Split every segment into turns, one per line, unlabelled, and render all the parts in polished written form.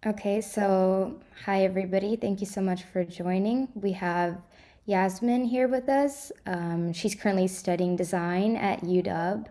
Okay, so hi everybody. Thank you so much for joining. We have Yasmin here with us. She's currently studying design at UW,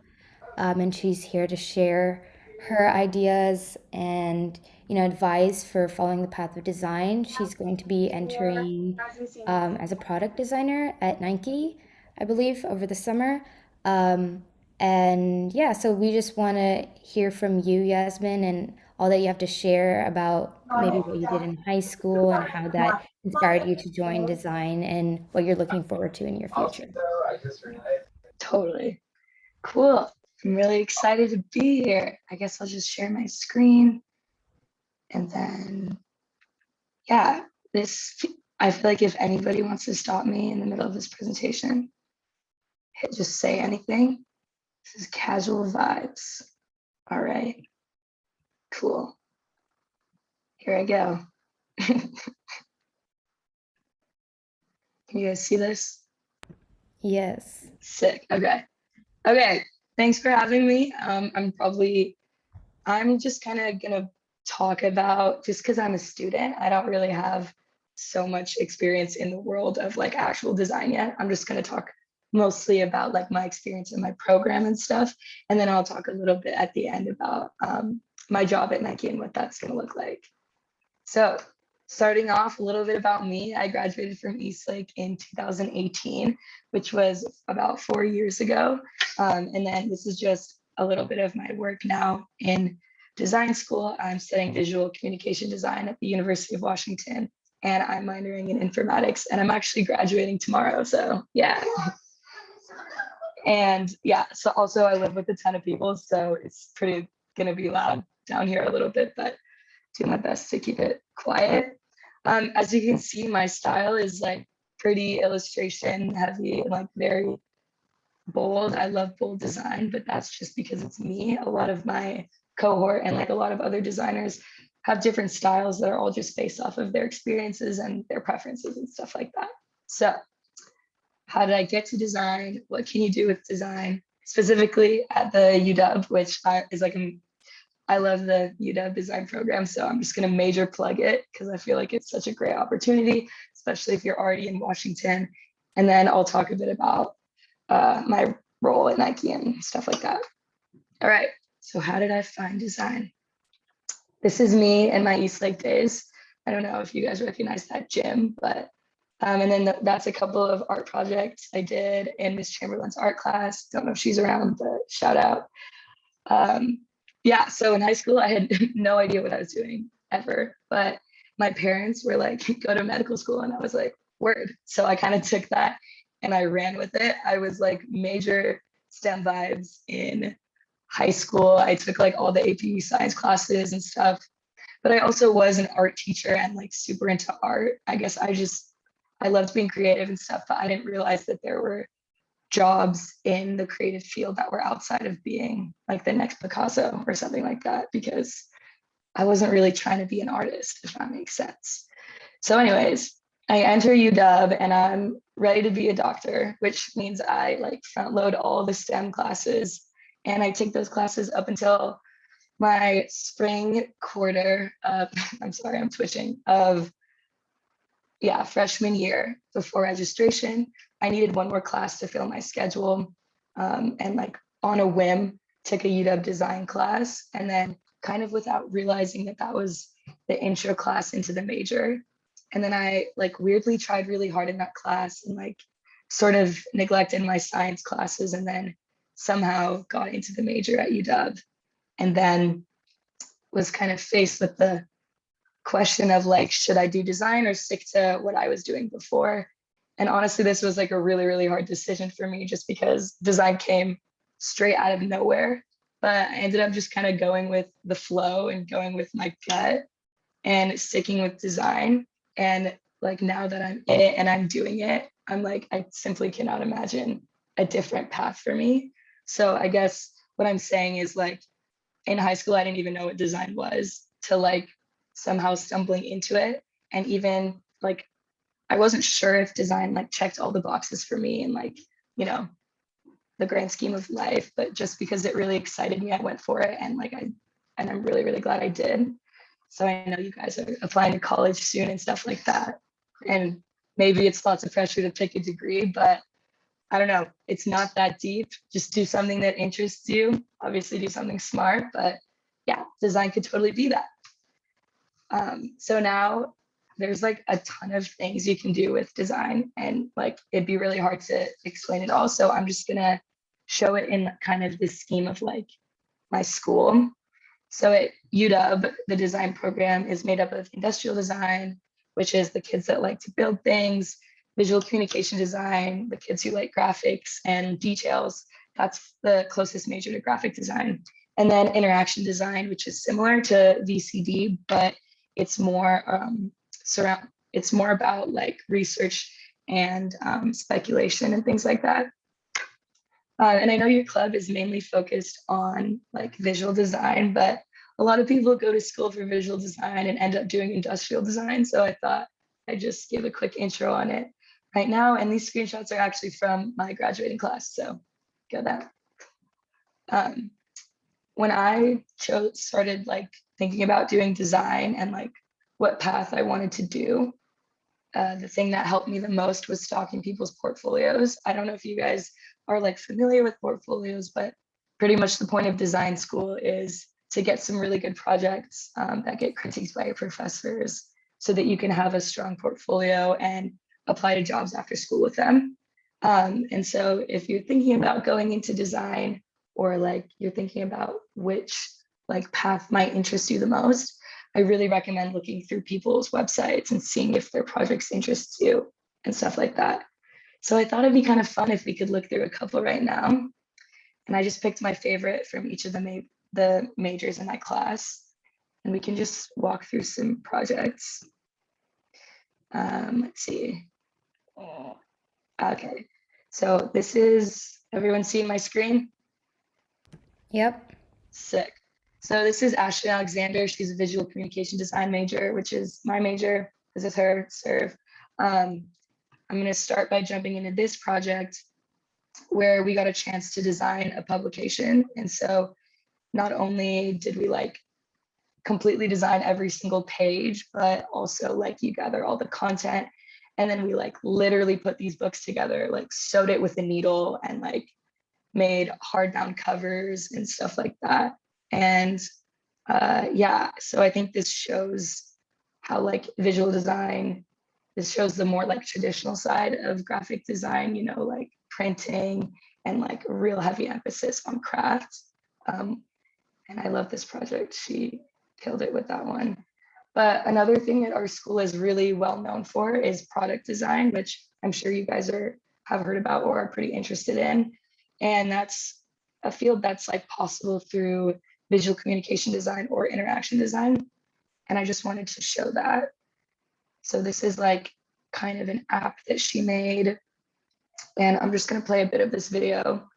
and she's here to share her ideas and advice for following the path of design. She's going to be entering as a product designer at Nike, I believe, over the summer. Um, and yeah, so we just want to hear from you, Yasmin, and all that you have to share about maybe what you did in high school and how that inspired you to join design and what you're looking forward to in your future.
Totally. Cool. I'm really excited to be here. I guess I'll just share my screen and then, yeah, this, I feel like if anybody wants to stop me in the middle of this presentation, just say anything. This is casual vibes. All right, cool. Here I go. Can you guys see this?
Yes.
Sick. Okay. Okay. Thanks for having me. I'm just kind of gonna talk about, just because I'm a student, I don't really have so much experience in the world of like actual design yet. I'm just gonna talk mostly about like my experience in my program and stuff. And then I'll talk a little bit at the end about my job at Nike and what that's gonna look like. So starting off a little bit about me, I graduated from Eastlake in 2018, which was about 4 years ago. And then this is just a little bit of my work now in design school. I'm studying visual communication design at the University of Washington, and I'm minoring in informatics, and I'm actually graduating tomorrow. So yeah. And yeah, so also I live with a ton of people, so it's pretty gonna be loud down here a little bit, but do my best to keep it quiet. As you can see, my style is like pretty illustration heavy and like very bold. I love bold design, but that's just because it's me. A lot of my cohort and like a lot of other designers have different styles that are all just based off of their experiences and their preferences and stuff like that. So, how did I get to design? What can you do with design? Specifically at the UW, which is like I love the UW design program, so I'm just going to major plug it because I feel like it's such a great opportunity, especially if you're already in Washington. And then I'll talk a bit about my role at Nike and stuff like that. All right, so how did I find design? This is me in my Eastlake days. I don't know if you guys recognize that gym, but and then that's a couple of art projects I did in Miss Chamberlain's art class. Don't know if she's around, but shout out. Um, yeah, so in high school, I had no idea what I was doing ever, but my parents were like, go to medical school. And I was like, word. So I kind of took that and I ran with it. I was like major STEM vibes in high school. I took like all the AP science classes and stuff, but I also was an art teacher and like super into art. I guess I loved being creative and stuff, but I didn't realize that there were jobs in the creative field that were outside of being like the next Picasso or something like that, because I wasn't really trying to be an artist, if that makes sense. So, anyways, I enter UW and I'm ready to be a doctor, which means I like front load all the STEM classes. And I take those classes up until my spring quarter of, I'm sorry, I'm twitching, of yeah, freshman year before registration. I needed one more class to fill my schedule. And like on a whim, took a UW design class. And then kind of without realizing that that was the intro class into the major. And then I like weirdly tried really hard in that class and like sort of neglected my science classes and then somehow got into the major at UW. And then was kind of faced with the question of like, should I do design or stick to what I was doing before? And honestly, this was like a really, really hard decision for me just because design came straight out of nowhere. But I ended up just kind of going with the flow and going with my gut and sticking with design. And like now that I'm in it and I'm doing it, I'm like, I simply cannot imagine a different path for me. So I guess what I'm saying is like in high school, I didn't even know what design was to like somehow stumbling into it. And even like, I wasn't sure if design like checked all the boxes for me and like, you know, the grand scheme of life, but just because it really excited me, I went for it. And like, and I'm really, really glad I did. So I know you guys are applying to college soon and stuff like that. And maybe it's lots of pressure to pick a degree, but I don't know, it's not that deep. Just do something that interests you. Obviously, do something smart, but yeah, design could totally be that. So now there's like a ton of things you can do with design, and like it'd be really hard to explain it all. So I'm just gonna show it in kind of the scheme of like my school. So at UW, the design program is made up of industrial design, which is the kids that like to build things, visual communication design, the kids who like graphics and details. That's the closest major to graphic design. And then interaction design, which is similar to VCD, but it's more it's more about like research and speculation and things like that. And I know your club is mainly focused on like visual design, but a lot of people go to school for visual design and end up doing industrial design. So I thought I'd just give a quick intro on it right now. And these screenshots are actually from my graduating class. So go that. Um, when I started like thinking about doing design and like what path I wanted to do, the thing that helped me the most was stalking people's portfolios. I don't know if you guys are like familiar with portfolios, but pretty much the point of design school is to get some really good projects that get critiqued by your professors so that you can have a strong portfolio and apply to jobs after school with them. And so if you're thinking about going into design, or like you're thinking about which like path might interest you the most, I really recommend looking through people's websites and seeing if their projects interest you and stuff like that. So I thought it'd be kind of fun if we could look through a couple right now. And I just picked my favorite from each of the majors in my class. And we can just walk through some projects. Let's see. Okay. So this is, everyone seeing my screen?
Yep.
Sick. So this is Ashley Alexander. She's a visual communication design major, which is my major. This is her serve. I'm going to start by jumping into this project where we got a chance to design a publication. And so not only did we like completely design every single page, but also like you gather all the content. And then we like literally put these books together, like sewed it with a needle and like made hardbound covers and stuff like that. And yeah, so I think this shows how like visual design, this shows the more like traditional side of graphic design, you know, like printing and like real heavy emphasis on craft. And I love this project. She killed it with that one. But another thing that our school is really well known for is product design, which I'm sure you guys have heard about or are pretty interested in. And that's a field that's like possible through visual communication design or interaction design. And I just wanted to show that. So this is like kind of an app that she made. And I'm just going to play a bit of this video.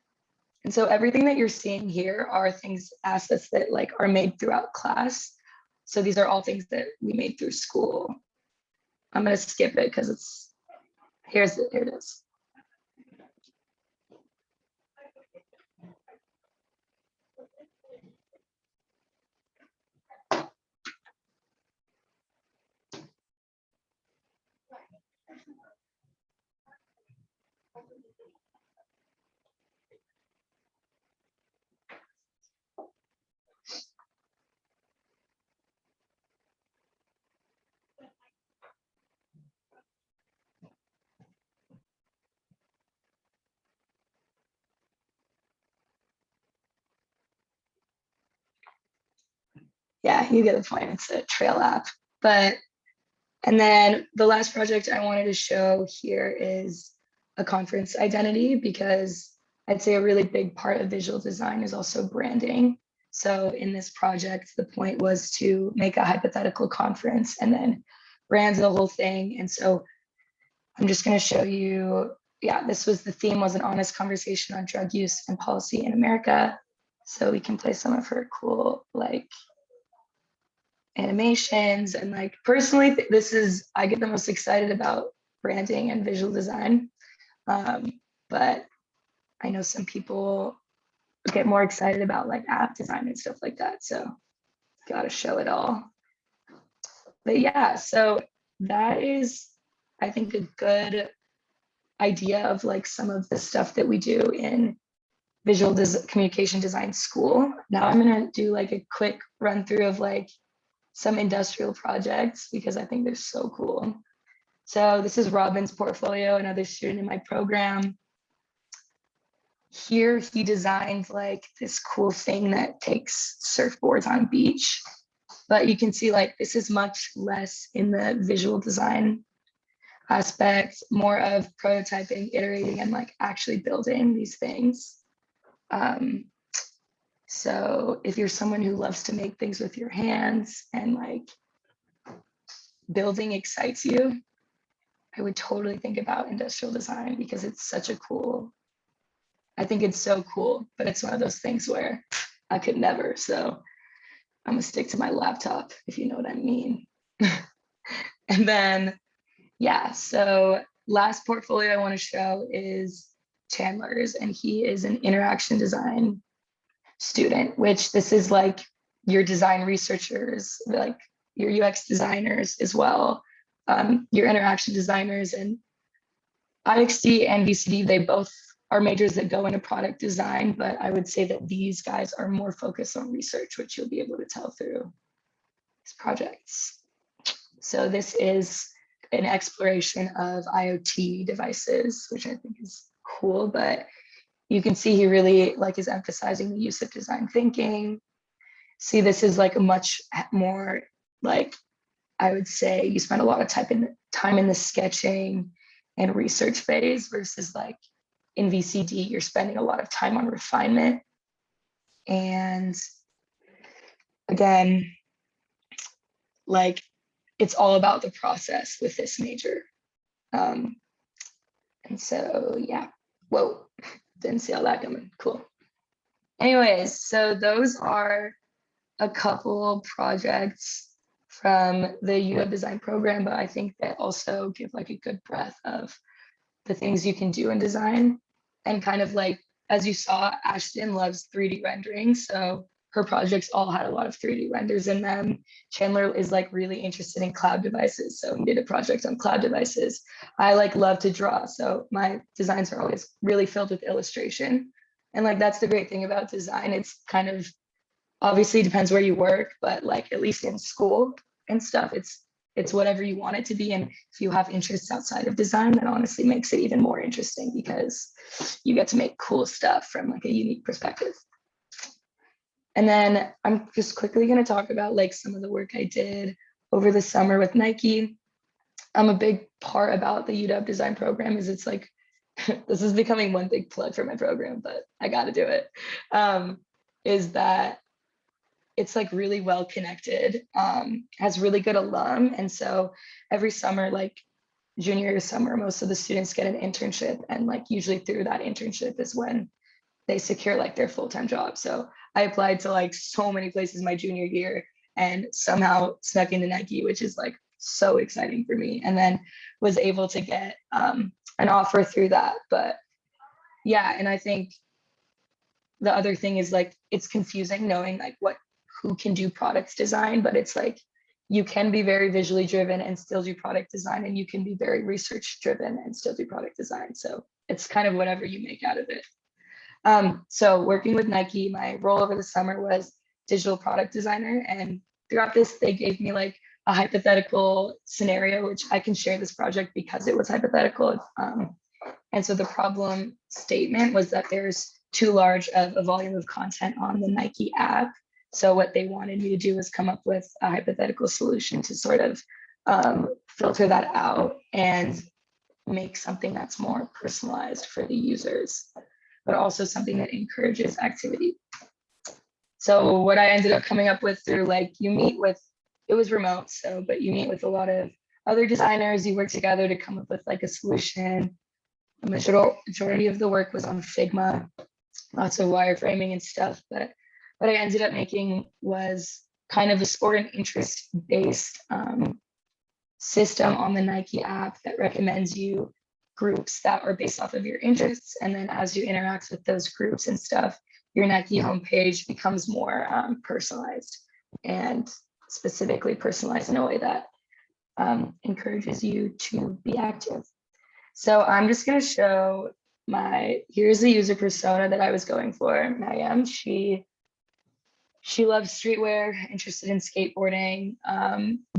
And so everything that you're seeing here are things, assets that like are made throughout class. So these are all things that we made through school. I'm going to skip it because here it is. Yeah, you get the point. It's a trail app. And then the last project I wanted to show here is a conference identity, because I'd say a really big part of visual design is also branding. So in this project, the point was to make a hypothetical conference and then brand the whole thing. And so I'm just going to show you, yeah, the theme was an honest conversation on drug use and policy in America. So we can play some of her cool like animations. And like personally, I get the most excited about branding and visual design. But I know some people get more excited about like app design and stuff like that. So gotta show it all. but yeah, so that is, I think, a good idea of like some of the stuff that we do in communication design school. Now I'm gonna do like a quick run through of like some industrial projects because I think they're so cool. So this is Robin's portfolio, another student in my program. Here he designed like this cool thing that takes surfboards on a beach. But you can see like this is much less in the visual design aspect, more of prototyping, iterating, and like actually building these things. Um, so if you're someone who loves to make things with your hands and like building excites you, I would totally think about industrial design because it's such a cool, I think it's so cool, but it's one of those things where I could never. So I'm gonna stick to my laptop, if you know what I mean. And then, yeah, so last portfolio I want to show is Chandler's, and he is an interaction design student, which this is like your design researchers, like your UX designers as well, your interaction designers. And IXD and VCD, they both are majors that go into product design, but I would say that these guys are more focused on research, which you'll be able to tell through these projects. So this is an exploration of IoT devices, which I think is cool, but you can see he really like is emphasizing the use of design thinking. See, this is like a much more like, I would say you spend a lot of time in the sketching and research phase versus like in VCD, you're spending a lot of time on refinement. And again, like it's all about the process with this major. Um, and so, yeah, whoa, didn't see all that coming. Cool. Anyways, so those are a couple projects from the UW design program, but I think they also give like a good breadth of the things you can do in design. And kind of like, as you saw, Ashton loves 3D rendering. So her projects all had a lot of 3D renders in them. Chandler is like really interested in cloud devices. So he did a project on cloud devices. I like love to draw. So my designs are always really filled with illustration. And like, that's the great thing about design. It's kind of obviously depends where you work, but like at least in school and stuff, it's whatever you want it to be. And if you have interests outside of design, that honestly makes it even more interesting because you get to make cool stuff from like a unique perspective. And then I'm just quickly going to talk about like some of the work I did over the summer with Nike. I'm a big part about the UW design program is it's like, this is becoming one big plug for my program, but I got to do it. Is that it's like really well connected, has really good alum. And so every summer, like junior year summer, most of the students get an internship. And like usually through that internship is when they secure like their full-time job. So I applied to like so many places my junior year and somehow snuck into Nike, which is like so exciting for me. And then was able to get an offer through that. But yeah, and I think the other thing is like it's confusing knowing like who can do product design, but it's like you can be very visually driven and still do product design, and you can be very research driven and still do product design. So it's kind of whatever you make out of it. So working with Nike, my role over the summer was digital product designer, and throughout this, they gave me like a hypothetical scenario, which I can share this project because it was hypothetical. And so the problem statement was that there's too large of a volume of content on the Nike app. So what they wanted me to do was come up with a hypothetical solution to sort of filter that out and make something that's more personalized for the users, but also something that encourages activity. So what I ended up coming up with through like you meet with, it was remote, so but you meet with a lot of other designers, you work together to come up with like a solution. The majority of the work was on Figma, lots of wireframing and stuff. But what I ended up making was kind of a sport and interest based system on the Nike app that recommends you groups that are based off of your interests. And then as you interact with those groups and stuff, your Nike homepage becomes more personalized and specifically personalized in a way that encourages you to be active. So I'm just going to show here's the user persona that I was going for. Mariam, she loves streetwear, interested in skateboarding,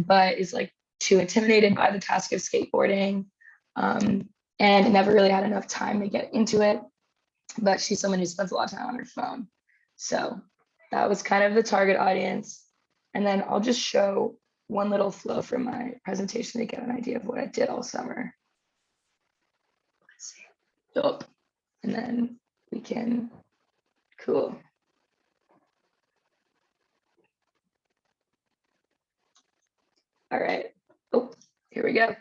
but is like too intimidated by the task of skateboarding, and never really had enough time to get into it. But she's someone who spends a lot of time on her phone. So that was kind of the target audience. And then I'll just show one little flow from my presentation to get an idea of what I did all summer. Let's see. Oh, and then we can, cool. All right. Oh, here we go.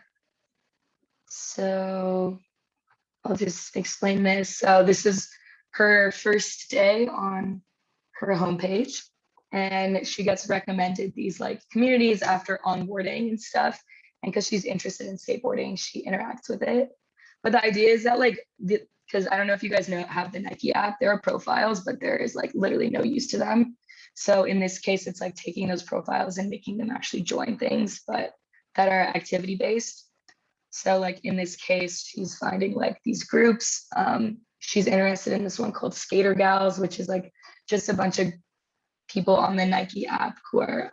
So I'll just explain this. So this is her first day on her homepage, and she gets recommended these like communities after onboarding and stuff. And because she's interested in skateboarding, she interacts with it. But the idea is that like because I don't know if you guys know have the Nike app, there are profiles, but there is like literally no use to them. So in this case, it's like taking those profiles and making them actually join things, but that are activity based. So like in this case, she's finding like these groups. She's interested in this one called Skater Gals, which is like just a bunch of people on the Nike app who are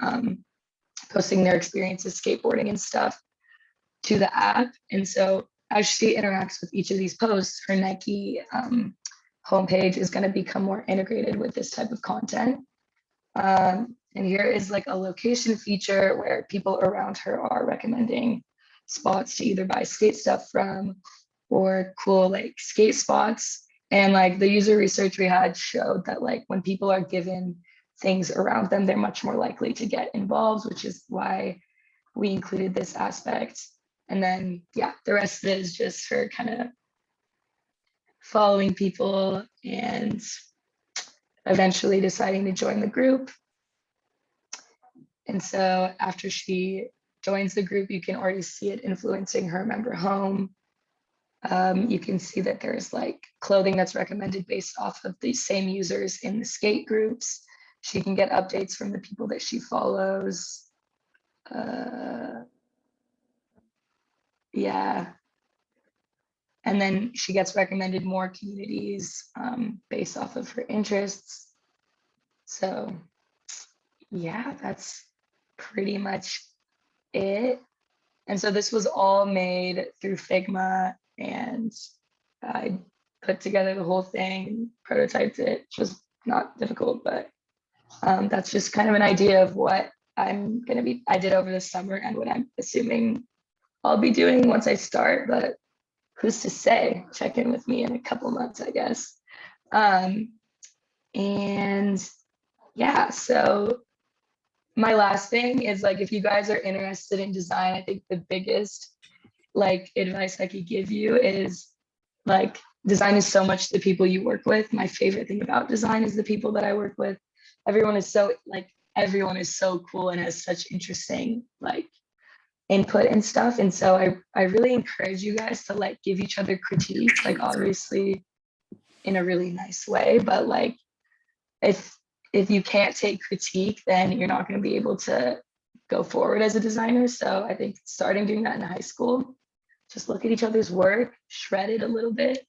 posting their experiences skateboarding and stuff to the app. And so as she interacts with each of these posts, her Nike homepage is going to become more integrated with this type of content. And here is like a location feature where people around her are recommending spots to either buy skate stuff from or cool like skate spots. And like the user research we had showed that like when people are given things around them, they're much more likely to get involved, which is why we included this aspect. And then, yeah, the rest of it is just her kind of following people and eventually deciding to join the group. And so after she joins the group, you can already see it influencing her member home. You can see that there's like clothing that's recommended based off of the same users in the skate groups. She can get updates from the people that she follows. Yeah. And then she gets recommended more communities based off of her interests. So yeah, that's pretty much it. And so this was all made through Figma, and I put together the whole thing and prototyped it, which was not difficult, but that's just kind of an idea of what I did over the summer and what I'm assuming I'll be doing once I start, but who's to say? Check in with me in a couple months, I guess. And yeah, so my last thing is like, if you guys are interested in design, I think the biggest like advice I could give you is like design is so much the people you work with. My favorite thing about design is the people that I work with. Everyone is so cool and has such interesting like input and stuff. And so I really encourage you guys to like give each other critique, like obviously in a really nice way, but like if you can't take critique, then you're not going to be able to go forward as a designer. So I think starting doing that in high school, just look at each other's work, shred it a little bit,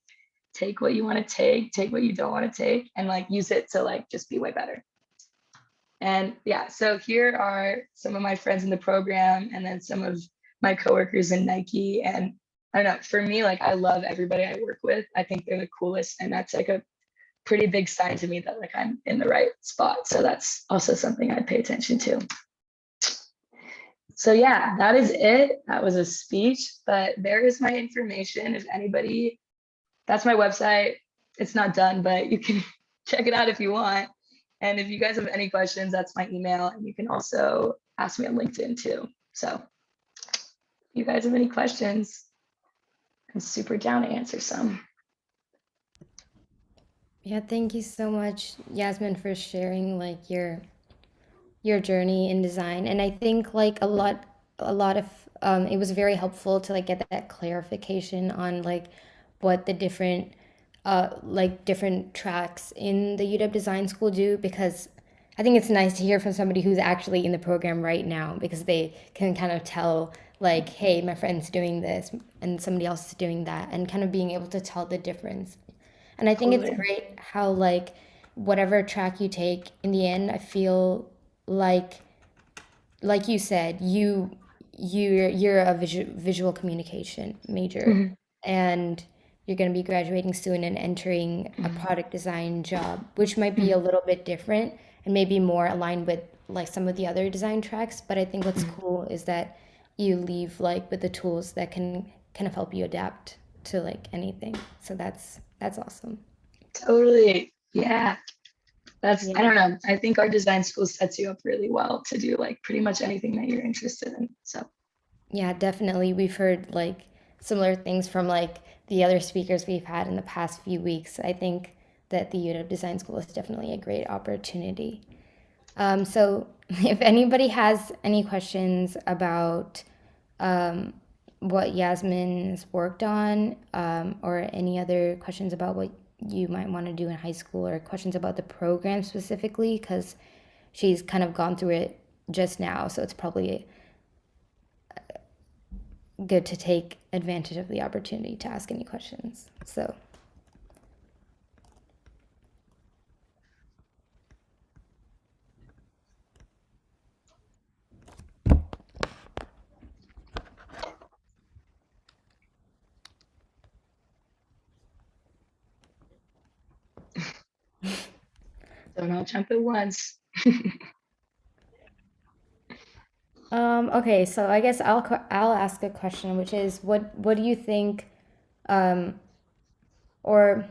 take what you want to take what you don't want to take, and like use it to like just be way better. And yeah, so here are some of my friends in the program and then some of my coworkers in Nike. And I don't know, for me, like I love everybody I work with. I think they're the coolest. And that's like a pretty big sign to me that like I'm in the right spot. So that's also something I'd pay attention to. So yeah, that is it. That was a speech, but there is my information. If anybody, that's my website. It's not done, but you can check it out if you want. And if you guys have any questions, that's my email. And you can also ask me on LinkedIn too. So if you guys have any questions, I'm super down to answer some.
Yeah, thank you so much, Yasmin, for sharing like your journey in design. And I think like a lot of it was very helpful to like get that clarification on like what the different like different tracks in the UW Design School do, because I think it's nice to hear from somebody who's actually in the program right now, because they can kind of tell like, hey, my friend's doing this and somebody else is doing that, and kind of being able to tell the difference. And I think it's
Totally.
great how, like, whatever track you take, in the end, I feel like like you said, you're a visual communication major,
Mhm,
and you're going to be graduating soon and entering a
mhm,
product design job, which might be a
mhm,
little bit different and maybe more aligned with like some of the other design tracks. But I think what's
mhm.
cool is that you leave like with the tools that can kind of help you adapt to like anything. So that's awesome.
Totally. Yeah. That's, I
Yeah.
don't know. I think our design school sets you up really well to do like pretty much anything that you're interested in. So,
Yeah, definitely. We've heard like similar things from like the other speakers we've had in the past few weeks. I think that the UW Design School is definitely a great opportunity. So, if anybody has any questions about um, what Yasmin's worked on, or any other questions about what you might want to do in high school, or questions about the program specifically, because she's kind of gone through it just now, so it's probably good to take advantage of the opportunity to ask any questions. So,
don't all jump at once.
okay, so I guess I'll ask a question, which is what do you think, um, or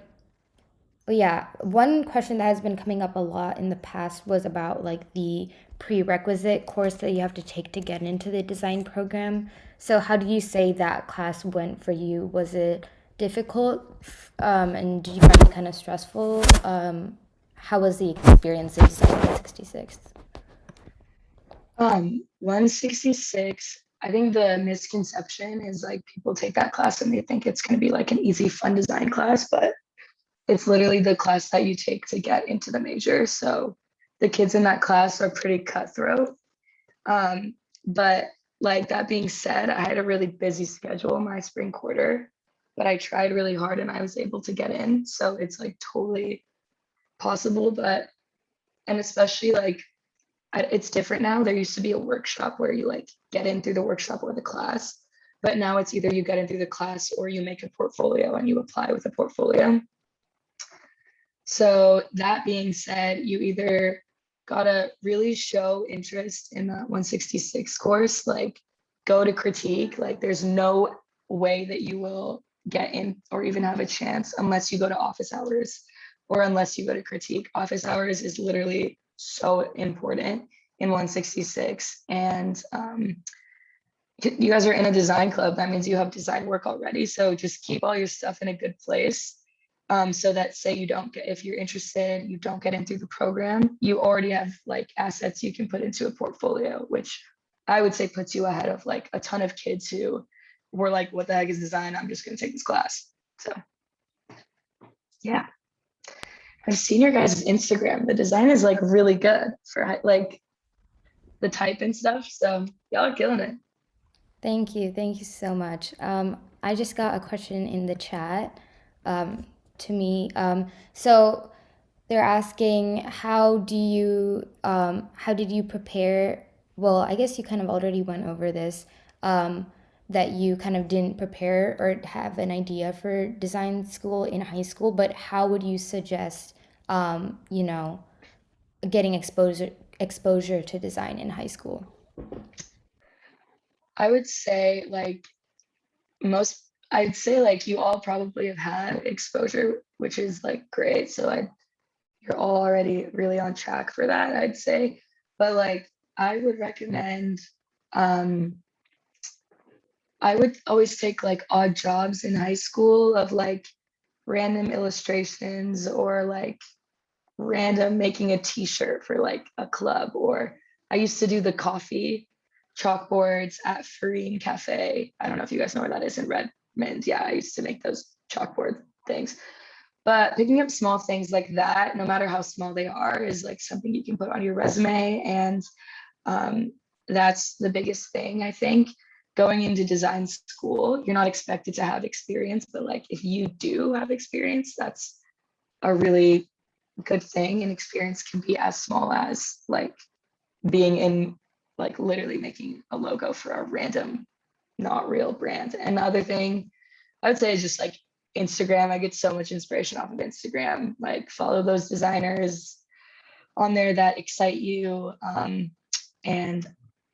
well, yeah, one question that has been coming up a lot in the past was about like the prerequisite course that you have to take to get into the design program. So how do you say that class went for you? Was it difficult? And did you find it kind of stressful? How was the experience of Design 166?
166, I think the misconception is like people take that class and they think it's going to be like an easy, fun design class, but it's literally the class that you take to get into the major. So the kids in that class are pretty cutthroat. But like that being said, I had a really busy schedule my spring quarter, but I tried really hard and I was able to get in. So it's like totally possible, but and especially like it's different now. There used to be a workshop where you like get in through the workshop or the class, but now it's either you get in through the class or you make a portfolio and you apply with a portfolio. So that being said, you either gotta really show interest in that 166 course, like go to critique. Like there's no way that you will get in or even have a chance unless you go to office hours or unless you go to critique. Office hours is literally so important in 166. And you guys are in a design club. That means you have design work already. So just keep all your stuff in a good place. So that say you don't get, if you're interested, you don't get in through the program, you already have like assets you can put into a portfolio, which I would say puts you ahead of like a ton of kids who were like, what the heck is design? I'm just going to take this class. So yeah, I've seen your guys' Instagram. The design is like really good for like the type and stuff. So y'all are killing it.
Thank you. Thank you so much. I just got a question in the chat, to me. So they're asking, how did you prepare? Well, I guess you kind of already went over this, that you kind of didn't prepare or have an idea for design school in high school, but how would you suggest, you know, getting exposure to design in high school?
I would say like most I'd say like you all probably have had exposure, which is like great. So you're all already really on track for that, I'd say. But like I would recommend um I would always take like odd jobs in high school of like random illustrations or like random making a t-shirt for like a club, or I used to do the coffee chalkboards at Farine Cafe. I don't know if you guys know where that is in Redmond. Yeah, I used to make those chalkboard things. But picking up small things like that, no matter how small they are, is like something you can put on your resume. And um, that's the biggest thing, I think. going into design school, you're not expected to have experience, but like if you do have experience, that's a really good thing. And experience can be as small as like being in like literally making a logo for a random, not real brand. And the other thing I would say is just like Instagram. I get so much inspiration off of Instagram. Like follow those designers on there that excite you, and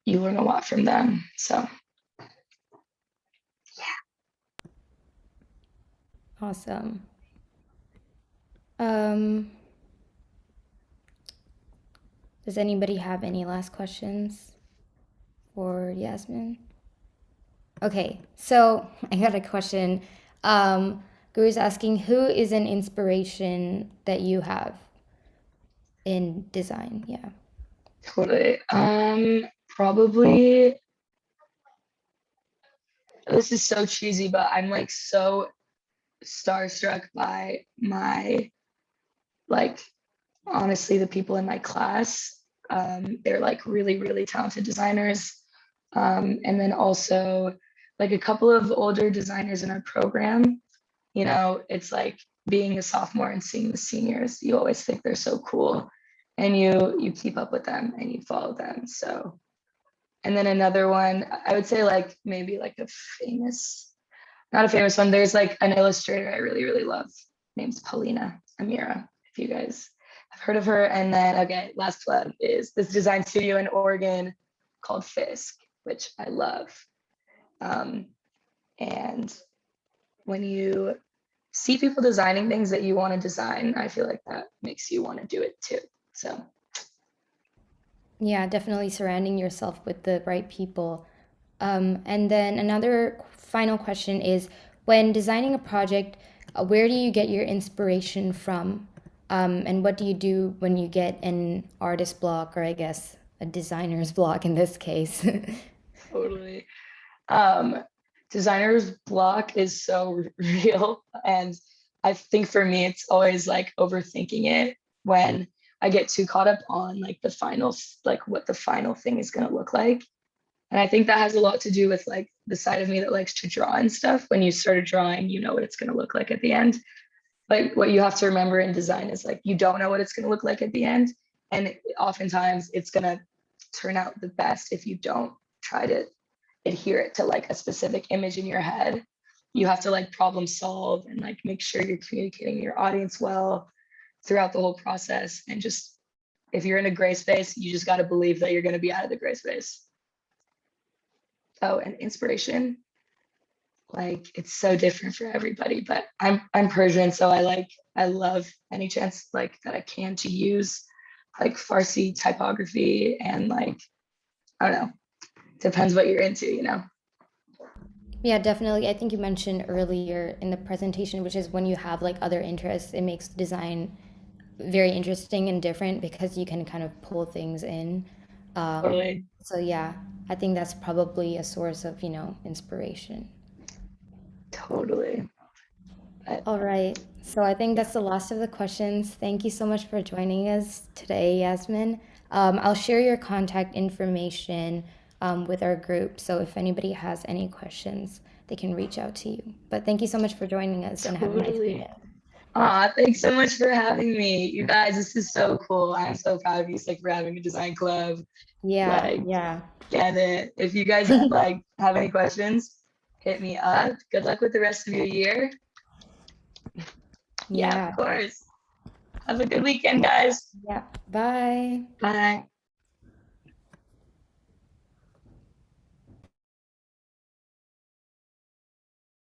you learn a lot from them. So
Awesome. Um, does anybody have any last questions for Yasmin? Okay, so I got a question. Guru's asking, who is an inspiration that you have in design? Yeah.
totally. Probably this is so cheesy, but I'm like so starstruck by my like honestly the people in my class. They're like really, really talented designers. And then also like a couple of older designers in our program. You know, it's like being a sophomore and seeing the seniors, you always think they're so cool, and you keep up with them and you follow them. So, and then another one, I would say like maybe like a famous, not a famous one. There's like an illustrator I really, really love. Name's Paulina Amira, if you guys have heard of her. And then, okay, last plug is this design studio in Oregon called Fisk, which I love. And when you see people designing things that you want to design, I feel like that makes you want to do it too. So
Yeah, definitely surrounding yourself with the right people. And then another final question is, when designing a project, where do you get your inspiration from? And what do you do when you get an artist block, or I guess a designer's block in this case?
totally. Um, designer's block is so real. And I think for me, it's always like overthinking it when I get too caught up on like the final, like what the final thing is going to look like. And I think that has a lot to do with like the side of me that likes to draw and stuff. When you start a drawing, you know what it's going to look like at the end. Like what you have to remember in design is like you don't know what it's going to look like at the end. And oftentimes it's going to turn out the best if you don't try to adhere it to like a specific image in your head. You have to like problem solve and like make sure you're communicating your audience well throughout the whole process. And just if you're in a gray space, you just got to believe that you're going to be out of the gray space. Oh, and inspiration, like it's so different for everybody, but I'm Persian, so I love any chance like that I can to use like Farsi typography, and like I don't know, depends what you're into, you know.
Yeah, definitely. I think you mentioned earlier in the presentation, which is when you have like other interests, it makes design very interesting and different because you can kind of pull things in.
Totally,
So yeah, I think that's probably a source of, inspiration.
totally. But
All right. So I think
yeah,
that's the last of the questions. Thank you so much for joining us today, Yasmin. I'll share your contact information with our group. So if anybody has any questions, they can reach out to you. But thank you so much for joining us and have a nice
totally.
weekend.
Thanks so much for having me. You guys, this is so cool. I'm so proud of you, like for having a design club.
Yeah,
Like,
yeah.
get it. If you guys like have any questions, hit me up. Good luck with the rest of your year. Yeah, of
Yeah,
course. Have a good weekend, guys.
yeah. Bye.
Bye.